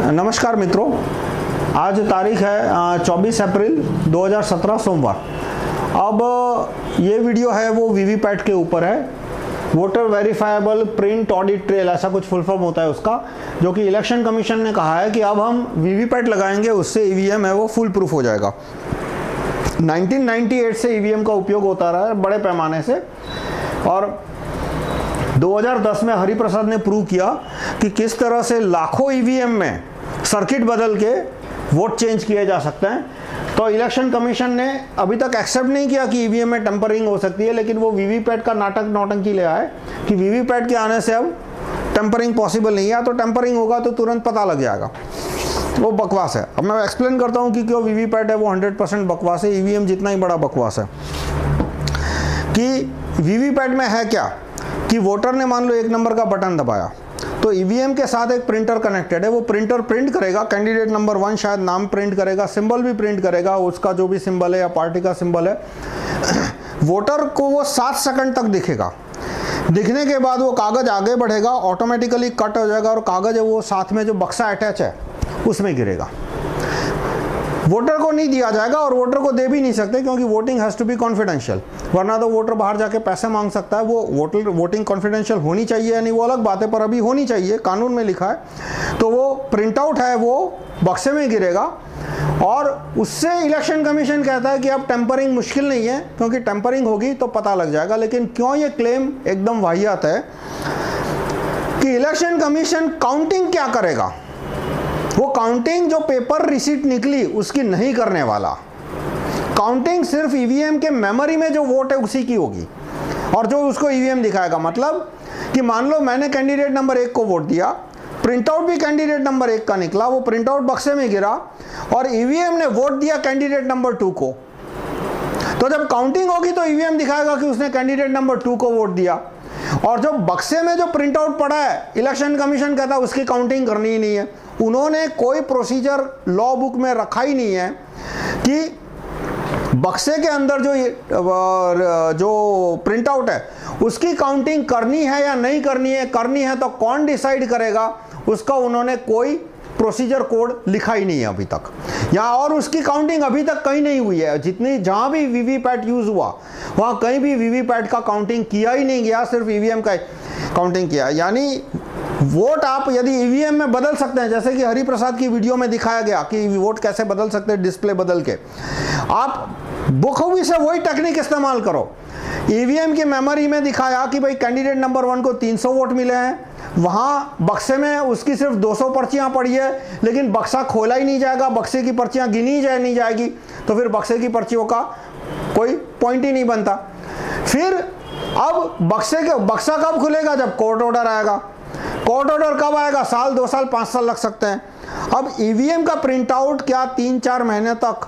नमस्कार मित्रों, आज तारीख है 24 अप्रैल 2017 सोमवार। अब ये वीडियो है वो वीवीपैट के ऊपर है, voter verifiable print audit trail, ऐसा कुछ फुल फॉर्म होता है उसका, जो कि इलेक्शन कमीशन ने कहा है कि अब हम वीवीपैट लगाएंगे, उससे ईवीएम है वो फुल प्रूफ हो जाएगा। 1998 से ईवीएम का उपयोग होता रहा है बड़े पैमाने से, और 2010 में हरिप्रसाद ने प्रूव किया कि किस तरह से लाखों ईवीएम में सर्किट बदल के वोट चेंज किए जा सकते हैं। तो इलेक्शन कमीशन ने अभी तक एक्सेप्ट नहीं किया कि ईवीएम में टेम्परिंग हो सकती है, लेकिन वो वीवीपैट का नौटंकी ले आए कि वीवीपैट के आने से अब टेम्परिंग पॉसिबल नहीं है, तो टेम्परिंग होगा तो तुरंत पता लग जाएगा। वो बकवास है। अब मैं एक्सप्लेन करता हूँ कि क्यों वीवीपैट है वो 100% बकवास है, ईवीएम जितना ही बड़ा बकवास है। कि वीवीपैट में है क्या कि वोटर ने मान लो 1 नंबर का बटन दबाया, तो ईवीएम के साथ एक प्रिंटर कनेक्टेड है, वो प्रिंटर प्रिंट करेगा, कैंडिडेट नंबर 1 शायद नाम प्रिंट करेगा, सिंबल भी प्रिंट करेगा, उसका जो भी सिंबल है या पार्टी का सिंबल है, वोटर को वो 7 सेकंड तक दिखेगा। दिखने के बाद वो कागज़ आगे बढ़ेगा, ऑटोमेटिकली कट हो जाएगा, और कागज़ है वो साथ में जो बक्सा अटैच है उसमें गिरेगा। वोटर को नहीं दिया जाएगा, और वोटर को दे भी नहीं सकते क्योंकि voting has to be confidential, वरना तो वोटर बाहर जाके पैसे मांग सकता है। वो वोटिंग कॉन्फिडेंशियल होनी चाहिए या नहीं वो अलग बात है, पर अभी होनी चाहिए, कानून में लिखा है। तो वो प्रिंट आउट है वो बक्से में गिरेगा, और उससे इलेक्शन कमीशन कहता है कि अब टेम्परिंग मुश्किल नहीं है, क्योंकि टेम्परिंग होगी तो पता लग जाएगा। लेकिन क्यों ये क्लेम एकदम वाहियात है कि इलेक्शन कमीशन काउंटिंग क्या करेगा? वो काउंटिंग जो पेपर रिसीट निकली उसकी नहीं करने वाला। काउंटिंग सिर्फ ईवीएम के मेमोरी में जो वोट है उसी की होगी, और जो उसको ईवीएम दिखाएगा। मतलब कि मान लो मैंने कैंडिडेट नंबर 1 को वोट दिया, प्रिंटआउट भी कैंडिडेट नंबर 1 का निकला, वो प्रिंटआउट बक्से में गिरा, और ईवीएम ने वोट दिया कैंडिडेट नंबर 2 को। तो जब काउंटिंग होगी तो ईवीएम दिखाएगा कि उसने कैंडिडेट नंबर 2 को वोट दिया, और जो बक्से में जो प्रिंटआउट पड़ा है इलेक्शन कमीशन कहता है उसकी काउंटिंग करनी ही नहीं है। उन्होंने कोई प्रोसीजर लॉ बुक में रखा ही नहीं है कि बक्से के अंदर जो प्रिंटआउट है उसकी काउंटिंग करनी है या नहीं करनी है तो कौन डिसाइड करेगा, उसका उन्होंने कोई प्रोसीजर कोड लिखा ही नहीं है अभी तक यहाँ, और उसकी काउंटिंग अभी तक कहीं नहीं हुई है। जहां भी वीवीपैट यूज हुआ वहां कहीं भी वीवीपैट का काउंटिंग किया ही नहीं गया, सिर्फ ईवीएम का काउंटिंग किया। यानी वोट आप यदि ईवीएम में बदल सकते हैं, जैसे कि हरिप्रसाद की वीडियो में दिखाया गया कि वोट कैसे बदल सकते हैं डिस्प्ले बदल के, आप बखूबी से वही टेक्निक इस्तेमाल करो। ईवीएम की मेमोरी में दिखाया कि भाई कैंडिडेट नंबर 1 को 300 वोट मिले हैं, वहां बक्से में उसकी सिर्फ 200 पर्चियां पड़ी है, लेकिन बक्सा खोला ही नहीं जाएगा, बक्से की पर्चियां गिनी नहीं जाएगी, तो फिर बक्से की पर्चियों का कोई पॉइंट ही नहीं बनता। फिर अब बक्सा कब खुलेगा? जब कोर्ट ऑर्डर आएगा। कोर्ट ऑर्डर कब आएगा? साल, 2 साल, 5 साल लग सकते हैं। अब ईवीएम का प्रिंट आउट क्या 3-4 महीने तक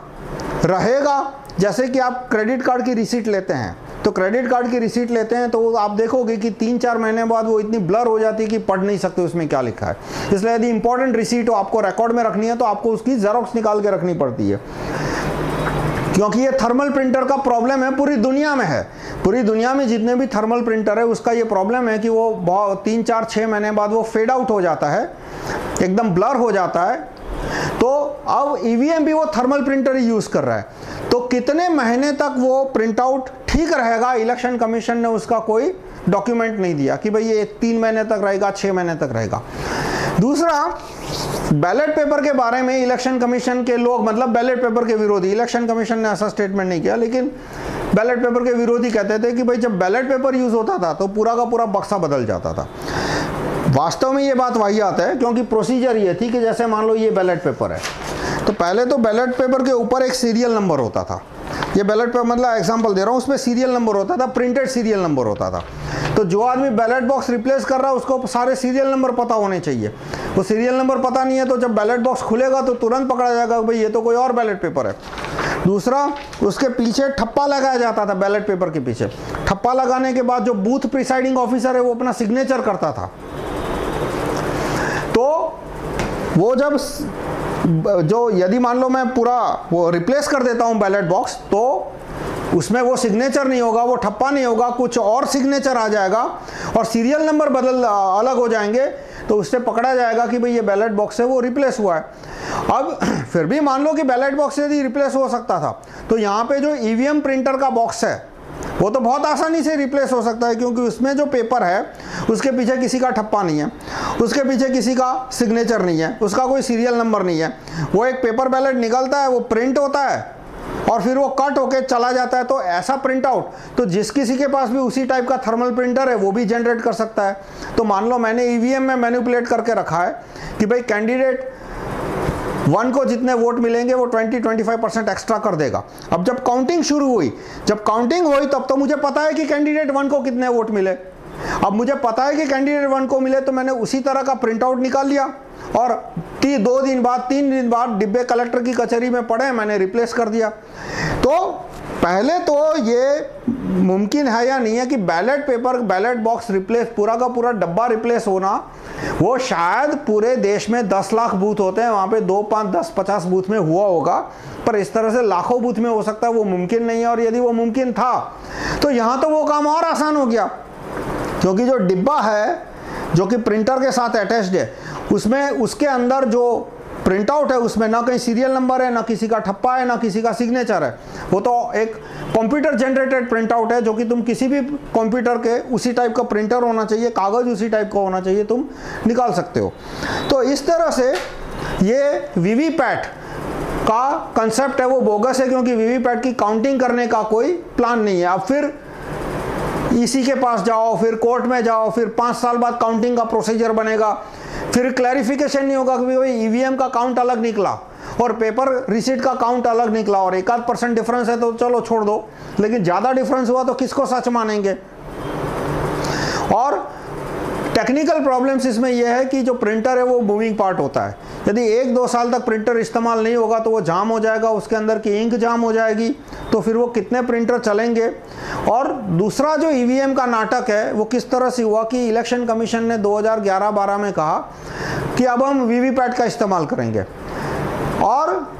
रहेगा? जैसे कि आप क्रेडिट कार्ड की रिसीट लेते हैं, तो क्रेडिट कार्ड की रिसीट लेते हैं तो आप देखोगे कि 3-4 महीने बाद वो इतनी ब्लर हो जाती है कि पढ़ नहीं सकते उसमें क्या लिखा है। इसलिए यदि इंपॉर्टेंट रिसीट हो, आपको रिकॉर्ड में रखनी है, तो आपको उसकी जेरोक्स निकाल के रखनी पड़ती है, क्योंकि ये थर्मल प्रिंटर का प्रॉब्लम है, पूरी दुनिया में है। पूरी दुनिया में जितने भी थर्मल प्रिंटर है उसका ये प्रॉब्लम है कि वो 3-4-6 महीने बाद वो फेड आउट हो जाता है, एकदम ब्लर हो जाता है। तो अब ईवीएम भी वो थर्मल प्रिंटर ही यूज कर रहा है, तो कितने महीने तक वो प्रिंट आउट ठीक रहेगा, इलेक्शन कमीशन ने उसका कोई डॉक्यूमेंट नहीं दिया कि भाई ये 3 महीने तक रहेगा, 6 महीने तक रहेगा। दूसरा, बैलेट पेपर के बारे में इलेक्शन कमीशन के लोग, मतलब बैलेट पेपर के विरोधी, इलेक्शन कमीशन ने ऐसा स्टेटमेंट नहीं किया, लेकिन बैलेट पेपर के विरोधी कहते थे कि भाई जब बैलेट पेपर यूज होता था तो पूरा का पूरा बक्सा बदल जाता था। वास्तव में ये बात वाहियात है, क्योंकि प्रोसीजर ये थी कि जैसे मान लो ये बैलेट पेपर है, तो पहले तो बैलेट पेपर के ऊपर एक सीरियल नंबर होता था। ये बैलेट पेपर, मतलब एग्जांपल दे रहा हूँ, उसमें सीरियल नंबर होता था, प्रिंटेड सीरियल नंबर होता था। तो जो आदमी बैलेट बॉक्स रिप्लेस कर रहा है उसको सारे सीरियल नंबर पता होने चाहिए। वो सीरियल नंबर पता नहीं है तो जब बैलेट बॉक्स खुलेगा तो तुरंत पकड़ा जाएगा भाई ये तो कोई और बैलेट पेपर है। दूसरा, उसके पीछे ठप्पा लगाया जाता था, बैलेट पेपर के पीछे ठप्पा लगाने के बाद जो बूथ प्रिसाइडिंग ऑफिसर है वो अपना सिग्नेचर करता था। तो वो जब जो यदि मान लो मैं पूरा वो रिप्लेस कर देता हूं बैलेट बॉक्स, तो उसमें वो सिग्नेचर नहीं होगा, वो ठप्पा नहीं होगा, कुछ और सिग्नेचर आ जाएगा और सीरियल नंबर अलग हो जाएंगे। तो उससे पकड़ा जाएगा कि भाई ये बैलेट बॉक्स है वो रिप्लेस हुआ है। अब फिर भी मान लो कि बैलेट बॉक्स यदि रिप्लेस हो सकता था, तो यहाँ पे जो ईवीएम प्रिंटर का बॉक्स है वो तो बहुत आसानी से रिप्लेस हो सकता है, क्योंकि उसमें जो पेपर है उसके पीछे किसी का ठप्पा नहीं है, उसके पीछे किसी का सिग्नेचर नहीं है, उसका कोई सीरियल नंबर नहीं है। वो एक पेपर बैलेट निकलता है, वो प्रिंट होता है और फिर वो कट होके चला जाता है। तो ऐसा प्रिंट आउट तो जिस किसी के पास भी उसी टाइप का थर्मल प्रिंटर है वो भी जनरेट कर सकता है। तो मान लो मैंने ईवीएम में मैनिपुलेट करके रखा है कि भाई कैंडिडेट 1 को जितने वोट मिलेंगे वो 20-25% एक्स्ट्रा कर देगा। अब जब काउंटिंग शुरू हुई, जब काउंटिंग हुई तब तो मुझे पता है कि कैंडिडेट 1 को कितने वोट मिले। अब मुझे पता है कि कैंडिडेट 1 को मिले, तो मैंने उसी तरह का प्रिंट आउट निकाल लिया और 2 दिन बाद 3 दिन बाद डिब्बे कलेक्टर की कचहरी में पड़े, मैंने रिप्लेस कर दिया। तो पहले तो ये मुमकिन है या नहीं है कि ballot paper, ballot box replace, पूरा का पूरा डब्बा रिप्लेस होना, वो शायद पूरे देश में 10 लाख बूथ होते हैं, वहाँ पे 2, 5, 10, 50 बूथ में हुआ होगा, पर इस तरह से लाखों बूथ में हो सकता है, वो मुमकिन नहीं है। और यदि वो मुमकिन था तो यहाँ तो वो काम और आसान हो गया, क्योंकि जो डिब्बा है जो कि प्रिंटर के साथ अटैच्ड है, उसमें उसके अंदर जो प्रिंट आउट है उसमें ना कहीं सीरियल नंबर है, ना किसी का ठप्पा है, ना किसी का सिग्नेचर है। वो तो एक कंप्यूटर जनरेटेड प्रिंट आउट है, जो कि तुम किसी भी कंप्यूटर के उसी टाइप का प्रिंटर होना चाहिए, कागज़ उसी टाइप का होना चाहिए, तुम निकाल सकते हो। तो इस तरह से ये वीवीपैट का कंसेप्ट है वो बोगस है, क्योंकि वीवीपैट की काउंटिंग करने का कोई प्लान नहीं है। अब फिर ईसी के पास जाओ, फिर कोर्ट में जाओ, फिर 5 साल बाद काउंटिंग का प्रोसीजर बनेगा, फिर क्लैरिफिकेशन नहीं होगा कि भाई ईवीएम का काउंट अलग निकला और पेपर रिसीट का काउंट अलग निकला और 1-8% डिफरेंस है तो चलो छोड़ दो, लेकिन ज़्यादा डिफरेंस हुआ तो किसको सच मानेंगे। और टेक्निकल प्रॉब्लम्स इसमें यह है कि जो प्रिंटर है वो मूविंग पार्ट होता है। यदि 1-2 साल तक प्रिंटर इस्तेमाल नहीं होगा तो वो जाम हो जाएगा, उसके अंदर की इंक जाम हो जाएगी, तो फिर वो कितने प्रिंटर चलेंगे। और दूसरा जो ईवीएम का नाटक है वो किस तरह से हुआ कि इलेक्शन कमीशन ने 2011-12 में कहा कि अब हम वीवीपैट का इस्तेमाल करेंगे, और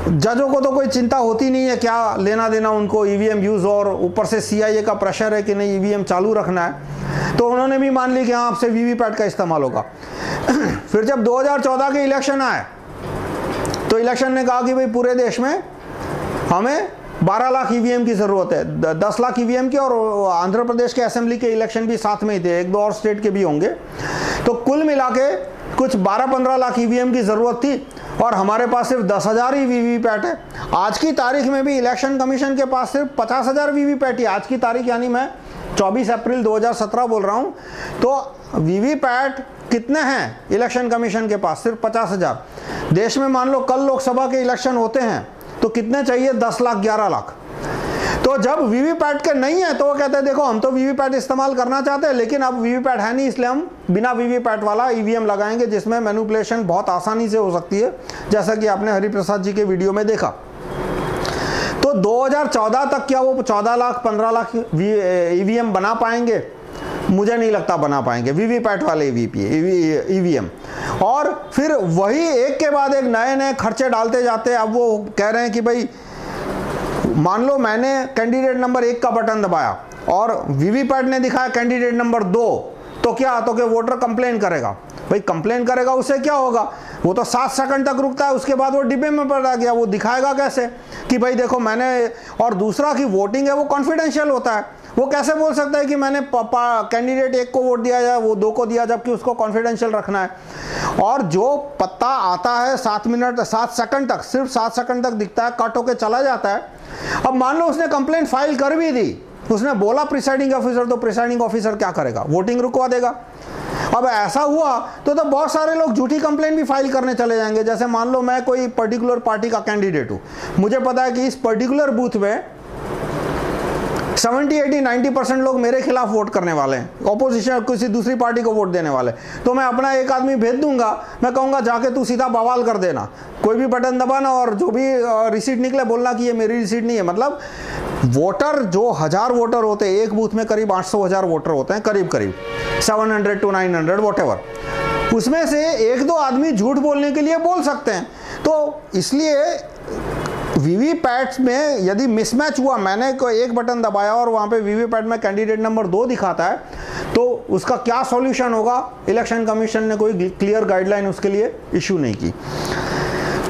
जजों को तो कोई चिंता होती नहीं है, क्या लेना देना उनको ईवीएम यूज़, और ऊपर से सीआईए का प्रेशर है कि नहीं ईवीएम चालू रखना है, तो उन्होंने भी मान ली कि हाँ आपसे वीवीपैट का इस्तेमाल होगा। फिर जब 2014 के इलेक्शन आए तो इलेक्शन ने कहा कि भाई पूरे देश में हमें 12 लाख ईवीएम की ज़रूरत है, 10 लाख ईवीएम की, और आंध्र प्रदेश के असेंबली के इलेक्शन भी साथ में ही थे, 1-2 और स्टेट के भी होंगे, तो कुल मिला के कुछ 12-15 लाख ईवीएम की ज़रूरत थी, और हमारे पास सिर्फ 10,000 ही वीवीपैट है। आज की तारीख में भी इलेक्शन कमीशन के पास सिर्फ 50,000 वीवीपैट ही, आज की तारीख यानी मैं 24 अप्रैल 2017 बोल रहा हूँ। तो वीवीपैट कितने हैं इलेक्शन कमीशन के पास? सिर्फ 50,000। देश में मान लो कल लोकसभा के इलेक्शन होते हैं तो कितने चाहिए? 10 लाख 11 लाख। तो जब वीवीपैट के नहीं है तो वो कहते हैं देखो हम तो वीवीपैट इस्तेमाल करना चाहते हैं, लेकिन अब वीवीपैट है नहीं, इसलिए हम बिना वीवीपैट वाला ईवीएम लगाएंगे जिसमें मैनिपुलेशन बहुत आसानी से हो सकती है, जैसा कि आपने हरिप्रसाद जी के वीडियो में देखा। तो 2014 तक क्या वो 14 लाख 15 लाख ईवीएम बना पाएंगे? मुझे नहीं लगता बना पाएंगे वीवीपैट वाले ईवीएम। और फिर वही एक के बाद एक नए नए खर्चे डालते जाते हैं। अब वो कह रहे हैं कि भाई मान लो मैंने कैंडिडेट नंबर 1 का बटन दबाया और वीवीपैट ने दिखाया कैंडिडेट नंबर 2, तो क्या? तो क्या वोटर कंप्लेन करेगा? भाई कंप्लेन करेगा, उससे क्या होगा? वो तो 7 सेकंड तक रुकता है, उसके बाद वो डिब्बे में पड़ गया, वो दिखाएगा कैसे कि भाई देखो मैंने। और दूसरा कि वोटिंग है वो कॉन्फिडेंशियल होता है, वो कैसे बोल सकता है कि मैंने कैंडिडेट 1 को वोट दिया या वो 2 को दिया, जबकि उसको कॉन्फिडेंशियल रखना है। और जो पत्ता आता है 7 सेकंड तक, सिर्फ 7 सेकंड तक दिखता है, कट होके चला जाता है। अब मान लो उसने कंप्लेंट फाइल कर भी दी, उसने बोला प्रिसाइडिंग ऑफिसर, तो प्रिसाइडिंग ऑफिसर क्या करेगा? वोटिंग रुकवा देगा। अब ऐसा हुआ तो बहुत सारे लोग झूठी कंप्लेंट भी फाइल करने चले जाएंगे। जैसे मान लो मैं कोई पर्टिकुलर पार्टी का कैंडिडेट हूँ, मुझे पता है कि इस पर्टिकुलर बूथ में 70, 80, 90% लोग मेरे खिलाफ वोट करने वाले हैं, ऑपोजिशन किसी दूसरी पार्टी को वोट देने वाले, तो मैं अपना एक आदमी भेज दूंगा, मैं कहूँगा जाके तू सीधा बवाल कर देना, कोई भी बटन दबाना और जो भी रिसीट निकले बोलना कि ये मेरी रिसीट नहीं है। मतलब वोटर जो 1000 वोटर होते हैं, एक बूथ में करीब 800-1000 वोटर होते हैं, करीब 700 to 900 वॉटेवर, उसमें से 1-2 आदमी झूठ बोलने के लिए बोल सकते हैं। तो इसलिए वीवीपैट में यदि मिसमैच हुआ, मैंने कोई एक बटन दबाया और वहाँ पे वीवीपैट में कैंडिडेट नंबर 2 दिखाता है, तो उसका क्या सॉल्यूशन होगा? इलेक्शन कमीशन ने कोई क्लियर गाइडलाइन उसके लिए इशू नहीं की।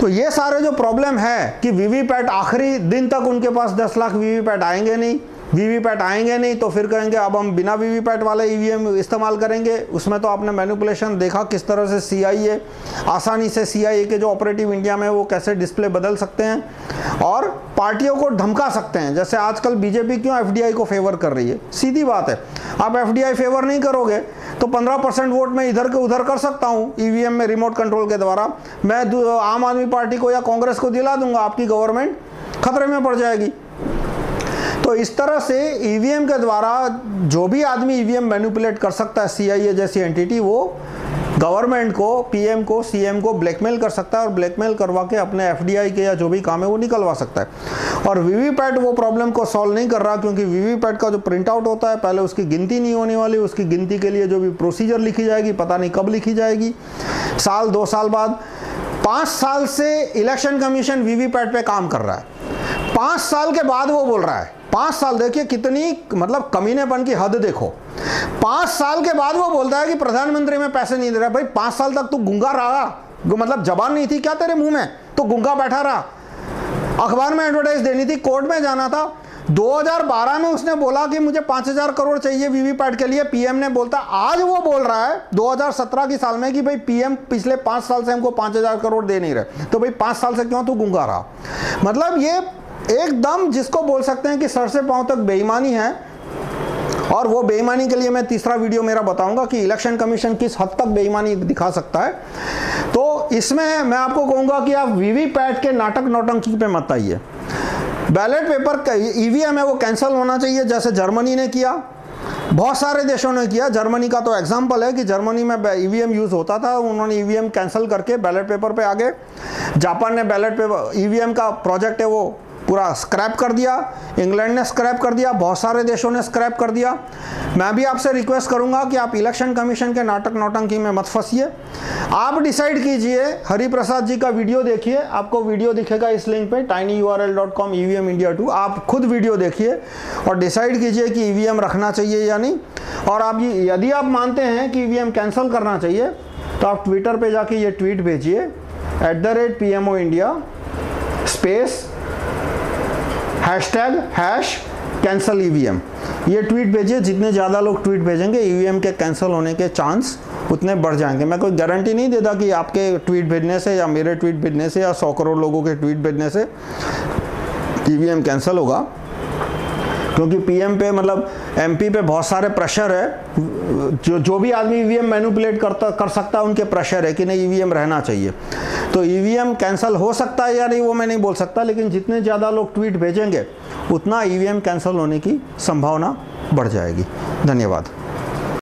तो ये सारे जो प्रॉब्लम है कि वीवीपैट आखिरी दिन तक उनके पास 10 लाख वीवीपैट आएंगे नहीं, तो फिर कहेंगे अब हम बिना वीवीपैट वाले ईवीएम इस्तेमाल करेंगे। उसमें तो आपने मैनिपुलेशन देखा किस तरह से सीआईए आसानी से सीआईए के जो ऑपरेटिव इंडिया में वो कैसे डिस्प्ले बदल सकते हैं और पार्टियों को धमका सकते हैं। जैसे आजकल बीजेपी क्यों एफडीआई को फेवर कर रही है? सीधी बात है, आप एफडीआई फेवर नहीं करोगे तो 15% वोट मैं इधर के उधर कर सकता हूँ ईवीएम में रिमोट कंट्रोल के द्वारा। मैं आम आदमी पार्टी को या कांग्रेस को दिला दूंगा, आपकी गवर्नमेंट खतरे में पड़ जाएगी। तो इस तरह से ईवीएम के द्वारा जो भी आदमी ईवीएम मैनिपुलेट कर सकता है, सीआईए जैसी एंटिटी, वो गवर्नमेंट को, पीएम को, सीएम को ब्लैकमेल कर सकता है और ब्लैकमेल करवा के अपने एफडीआई के या जो भी काम है वो निकलवा सकता है। और वीवीपैट वो प्रॉब्लम को सॉल्व नहीं कर रहा, क्योंकि वीवीपैट का जो प्रिंट आउट होता है पहले उसकी गिनती नहीं होने वाली, उसकी गिनती के लिए जो भी प्रोसीजर लिखी जाएगी पता नहीं कब लिखी जाएगी, साल 2 साल बाद। 5 साल से इलेक्शन कमीशन वीवीपैट पे काम कर रहा है, 5 साल के बाद वो बोल रहा है, 5 साल, देखिए कितनी मतलब कमीनेपन की हद देखो। 5 साल के बाद वो बोलता है कि प्रधानमंत्री में पैसे नहीं दे रहा। भाई 5 साल तक तू गूंगा रहा, मतलब जबान नहीं थी क्या तेरे मुंह में, तो गूंगा बैठा रहा। अखबार में एडवर्टाइज देनी थी, कोर्ट में जाना था। 2012 में उसने बोला कि मुझे 5000 करोड़ चाहिए वीवीपैट के लिए, पीएम ने बोलता, आज वो बोल रहा है 2017 की साल में कि भाई पीएम पिछले 5 साल से हमको 5000 करोड़ दे नहीं रहे, तो भाई 5 साल से क्यों तू गूंगा रहा? मतलब ये एकदम जिसको बोल सकते हैं कि सर से पांव तक बेईमानी है। और वो बेईमानी के लिए मैं तीसरा वीडियो मेरा बताऊंगा कि इलेक्शन कमीशन किस हद तक बेईमानी दिखा सकता है। तो इसमें मैं आपको कहूंगा कि आप वीवीपैट के नाटक नौटंकी पे मत आइए। बैलेट पेपर ईवीएम है वो कैंसिल होना चाहिए, जैसे जर्मनी ने किया, बहुत सारे देशों ने किया। जर्मनी का तो एग्जाम्पल है कि जर्मनी में ईवीएम यूज़ होता था, उन्होंने ईवीएम कैंसिल करके बैलेट पेपर पे आ गए। जापान ने बैलेट पेपर ईवीएम का प्रोजेक्ट है वो पूरा स्क्रैप कर दिया, इंग्लैंड ने स्क्रैप कर दिया, बहुत सारे देशों ने स्क्रैप कर दिया। मैं भी आपसे रिक्वेस्ट करूंगा कि आप इलेक्शन कमीशन के नाटक नौटंकी में मत फंसिए। आप डिसाइड कीजिए, हरिप्रसाद जी का वीडियो देखिए, आपको वीडियो दिखेगा इस लिंक पे tinyurl.com EVM India 2। आप खुद वीडियो देखिए और डिसाइड कीजिए कि ईवीएम रखना चाहिए या नहीं। और आप यदि आप मानते हैं कि ईवीएम कैंसिल करना चाहिए तो आप ट्विटर पे जाके ये ट्वीट भेजिए @PMO India space #cancel EVM। ये ट्वीट भेजिए, जितने ज़्यादा लोग ट्वीट भेजेंगे ईवीएम के कैंसिल होने के चांस उतने बढ़ जाएंगे। मैं कोई गारंटी नहीं देता कि आपके ट्वीट भेजने से या मेरे ट्वीट भेजने से या 100 करोड़ लोगों के ट्वीट भेजने से ईवीएम कैंसिल होगा, क्योंकि पीएम पे मतलब एमपी पे बहुत सारे प्रेशर है। जो भी आदमी ईवीएम मैनिपुलेट कर सकता है उनके प्रेशर है कि नहीं ईवीएम रहना चाहिए। तो ईवीएम कैंसिल हो सकता है या नहीं वो मैं नहीं बोल सकता, लेकिन जितने ज़्यादा लोग ट्वीट भेजेंगे उतना ईवीएम कैंसिल होने की संभावना बढ़ जाएगी। धन्यवाद।